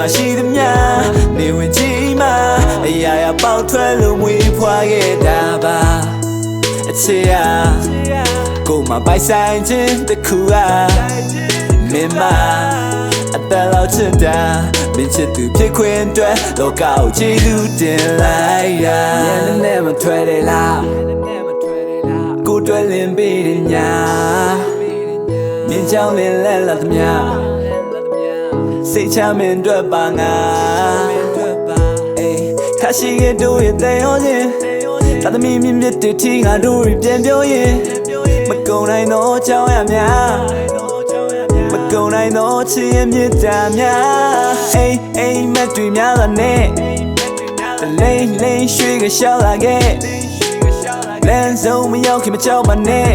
မရှိသမျှနေဝင်ကြီးမှာအရာရာပေါက်ထွက်လို့မွေးဖွားခဲ့တာပါအချစ်ဟာကိုယ်မှာပိုက်ဆိုင်ခြင်းတစ်ခုဟာမင်းမအသက်လောက်ချစ်တာမင်းချစ်သူဖြစ်ခွင့်အတွက်လောကကိုကျေးဇူးတင်လိုက်တာညနေနဲ့မထွက်တယ်လားကိုတွဲလင်းပေးတဲ့ညာမြင်ကြောင်းလင်းလက်လာသမျှစိတ်ချမင်းအတွက်ပါငါအေးခါရှိခဲ့တို့ရဲ့တဲ့ရောချင်းသာသမီမြင့်မြတ်တဲ့ထီငါတို့ပြန်ပြောရင်မကုန်နိုင်တော့ကြောင်းရများမကုန်နိုင်တော့ချစ်ရဲ့မြတ်တာများအိမ်မက်တွေများလာနဲ့လိမ့်လိမ့်ရွှေကရှောက်လာခဲ့လမ်းဆုံးမရောက်ခင်မကြောက်ပါနဲ့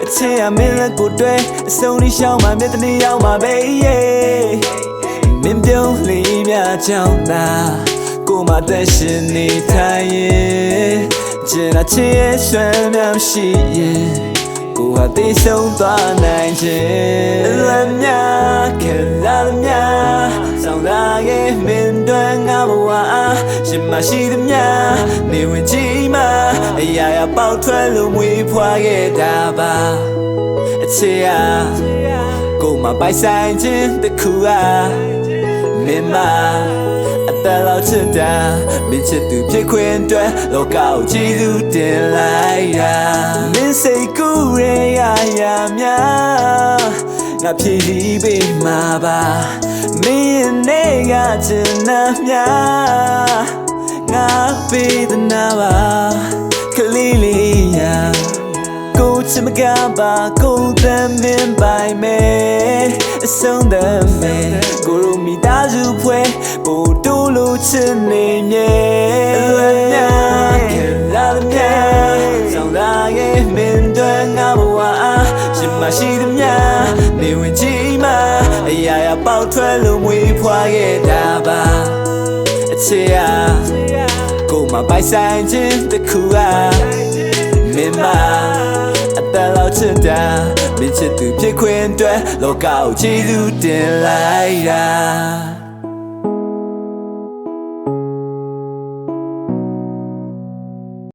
အချစ်အမင်းလက်ကိုတွဲအစုံလေးရှောင်းမှမြတ်တဲ့ရောက်မှာပဲမင်းပြုံးလေးများကြောင်းသာကိုမသက်ရှင်နေထိုင်ရင်ကျင်လာချစ်ရဲ့ဆွမ်းများရှိရင်ကိုဟာတေးဆုံးသွားနိုင်ခြင်းလက်များခဲလာများဆောင်လာခဲ့မင်းတို့ငါဘဝရှင်မရှိသမျှနေဝင်ကြီးမှာအရာရာပေါက်ထွက်လို့မွေးဖွားခဲ့တာပါအချစ်ဟာကိုမပိုက်ဆိုင်ခြင်းတစ်ခုဟာမင်းမအသက်လောက်ချစ်တာမင်းချစ်သူဖြစ်ခွင့်အတွက်လောကကိုကျေးဇူးတင်လိုက်တာမင်းစိတ်ကူးရဲ့ရာရာများငါဖြည့်ပြီးပေးမှာပါမင်းနဲ့ကချင်နာများငါပေးသနာပါကလေးလေးရာကိုချစ်မကပါကိုသမင်းပိုင်မယ်အဆုံးသမဲကိုရမီသားစုဖွဲပို့တိုးလို့ချစ်နေမြဲလက်များခဲလာမြဲဆောင်လာရဲ့မင်းတို့ငါဘဝရှင်မရှိသမျှနေဝင်ကြီးမှာအရာရာပေါက်ထွက်လို့မွေးဖွားခဲ့တာပါအချစ်ဟာကိုမပိုက်ဆိုင်ခြင်းတစ်ခုဟာမင်းမအသက်လောက်ချစ်တာမင်းချစ်သူဖြစ်ခွင့်အတွက်လောကကိုကျေးဇူးတင်လိုက်တာ